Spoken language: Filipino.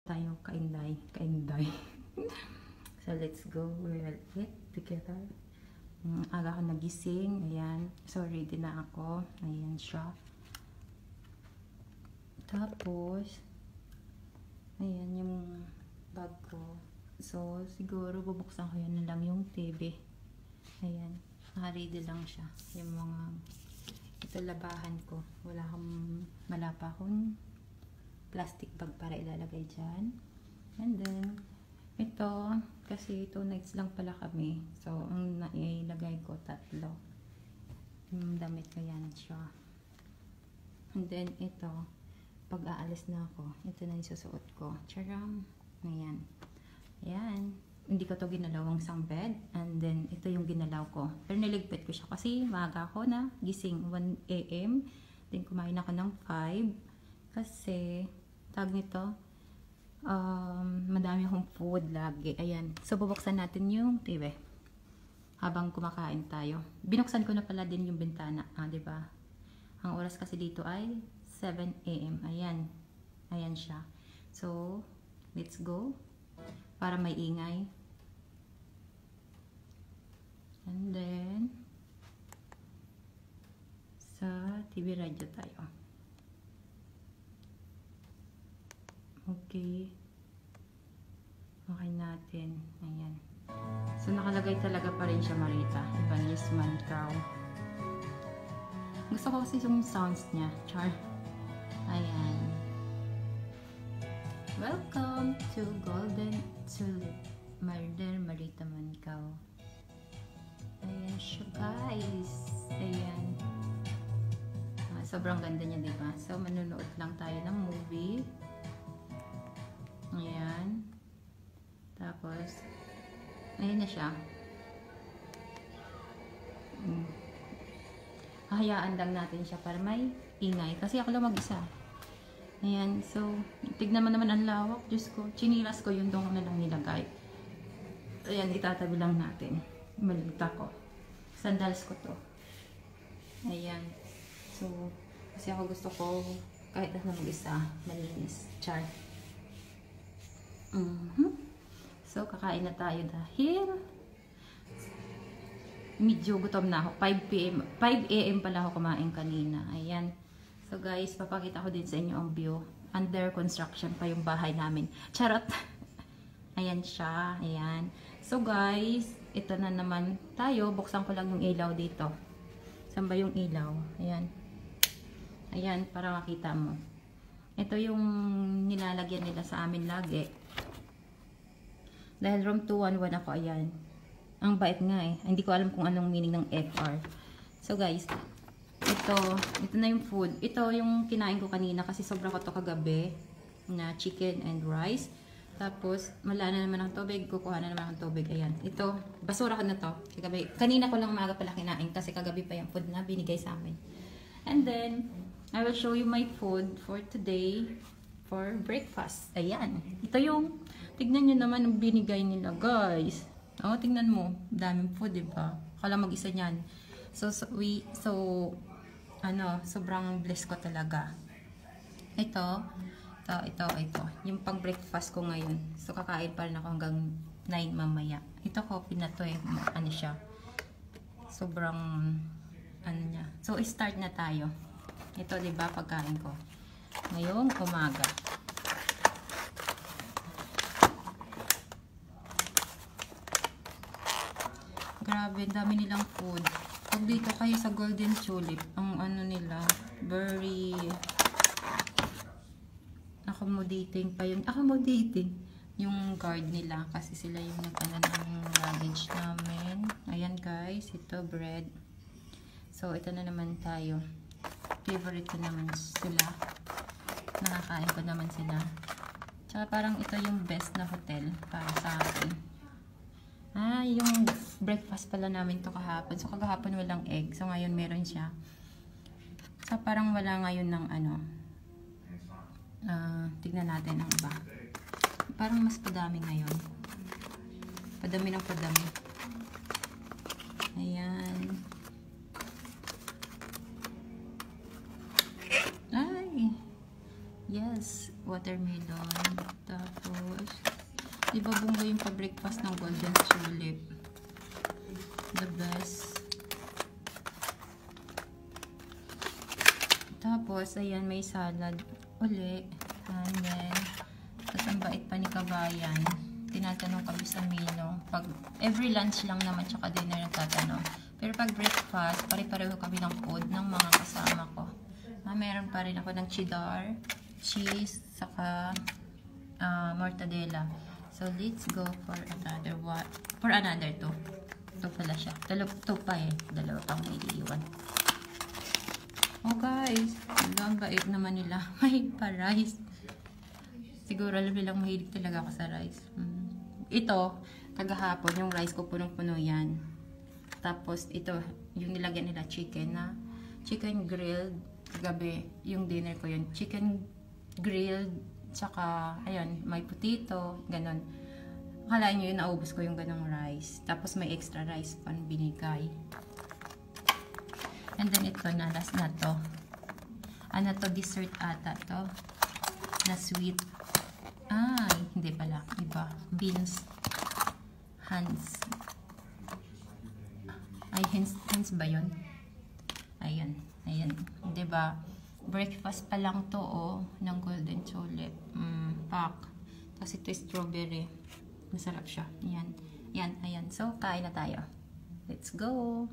tayo kainday. So let's go. We'll eat together. Aga ako nagising. Ayan. So ready na ako. Ayan siya. Tapos ayan yung bag ko. So siguro bubuksan ko yan na lang yung TV. Ayan. Naka-ready lang siya. Yung mga ito labahan ko. Wala pa akong plastic bag para ilalagay dyan. And then, ito, kasi 2 nights lang pala kami. So, ang nailagay ko 3. Yung damit ko yan siya. And then, ito, pag aalis na ako, ito na yung susuot ko. Charam! Ayan. Ayan. Hindi ko to ginalawang sang bed. And then, ito yung ginalaw ko. Pero niligpit ko siya kasi maaga ako na gising 1 AM. Then, kumain ako ng 5. Kasi, tag nito, madami akong food lagi. Ayan. So, bubuksan natin yung TV. Habang kumakain tayo. Binuksan ko na pala din yung bintana. Diba? Ang oras kasi dito ay 7 AM. Ayan. Ayan siya. So, let's go. Para may ingay. And then, sa TV radio tayo. Okay. Okay natin. Ayan. So, nakalagay talaga pa rin siya, Marita. Evangelist Mancaw. Gusto ko kasi yung sounds niya. Char. Ayan. Welcome to Golden Tulip. Murder Marita Mancaw. Ayan siya, guys. Ayan. Sobrang ganda niya, diba? So, manunood lang tayo ng movie. Ayan. Tapos, ayan na siya. Hahayaan lang natin siya para may ingay. Kasi ako lang mag-isa. Ayan. So, tignan mo naman ang lawak. Diyos ko, chinilas ko yung doon na lang nilagay. Ayan, itatabi lang natin. Maligta ko. Sandals ko to. Ayan. So, kasi ako gusto ko kahit na mag-isa, malinis. Char. So, kakain na tayo dahil medyo gutom na ako. 5 AM pala ako kumain kanina. Ayan. So, guys, papakita ko din sa inyo ang view. Under construction pa yung bahay namin. Charot! Ayan siya. Ayan. So, guys, ito na naman tayo. Buksan ko lang yung ilaw dito. Saan ba yung ilaw? Ayan. Ayan, para makita mo. Ito yung nilalagyan nila sa amin lagi. Dahil room 211 ako, ayan. Ang bait nga eh. Hindi ko alam kung anong meaning ng FR. So guys, ito na yung food. Ito yung kinain ko kanina kasi sobra ko to kagabi na chicken and rice. Tapos, wala na naman ang tubig. Kukuha na naman ang tubig. Ayan. Ito, basura ko na to. Kagabi. Kanina ko lang maaga pala kinain kasi kagabi pa yung food na binigay sa amin. And then, I will show you my food for today for breakfast. Ayan. Ito yung, tignan nyo naman ang binigay nila, guys. O, tignan mo. Daming food, diba? Akala mag-isa nyan. So, sobrang blessed ko talaga. Ito. Yung pang breakfast ko ngayon. So, kakain pa rin ako hanggang 9 mamaya. Ito, coffee na to eh. Ano siya? Sobrang, niya. So, start na tayo. Ito, diba, pagkain ko. Ngayong umaga. Grabe, dami nilang food. Pag dito kayo sa Golden Tulip, ang nila, very accommodating pa yun. Accommodating yung guard nila kasi sila yung nag-ano ng luggage namin. Ayan guys, ito bread. So, ito na naman tayo. Favorite ko naman sila. Nakakain ko naman sila. Tsaka parang ito yung best na hotel para sa akin. Yung breakfast pala namin to kahapon. So, kagahapon walang egg. So, ngayon meron siya. So, parang wala ngayon ng tignan natin ang iba. Parang mas padami ngayon. Padami ng padami. Ayan. Ay! Yes, watermelon. Tapos Diba bunggo yung pa-breakfast ng Golden Tulip? The best. Tapos, ayan, may salad uli. And then, tapos ang bait pa ni Kabayan. Tinatanong kami sa menu. Pag, every lunch lang naman, tsaka dinner nagtatanong. Pero pag breakfast, pare-pareho kami ng food ng mga kasama ko. Meron pa rin ako ng cheddar, cheese, saka mortadella. So, let's go for another one. For another two. Ito pala siya. Two pa eh. Dalawa pang may iiwan. Oh guys, ang bait naman nila. May pa rice. Siguro alam nilang mahilig talaga ako sa rice. Ito, kagahapon, yung rice ko punong-puno yan. Tapos ito, yung nilagyan nila chicken na chicken grilled. Kagabi, yung dinner ko yun. Chicken grilled, tsaka, ayan, may potato, ganon. Akala nyo yun, naubos ko yung ganong rice. Tapos may extra rice pa binigay. And then ito na, last na to. Ano to, dessert ata to. Na sweet. Ay, hindi pala. Iba. Beans. Hans. Ay, Hans ba yun? Ayan. Ayan. Diba? Breakfast pa lang to, oh. Ng Golden Tulip. Pack. Tapos ito strawberry. Masarap siya. Ayan. Ayan. Ayan. So, kain na tayo. Let's go!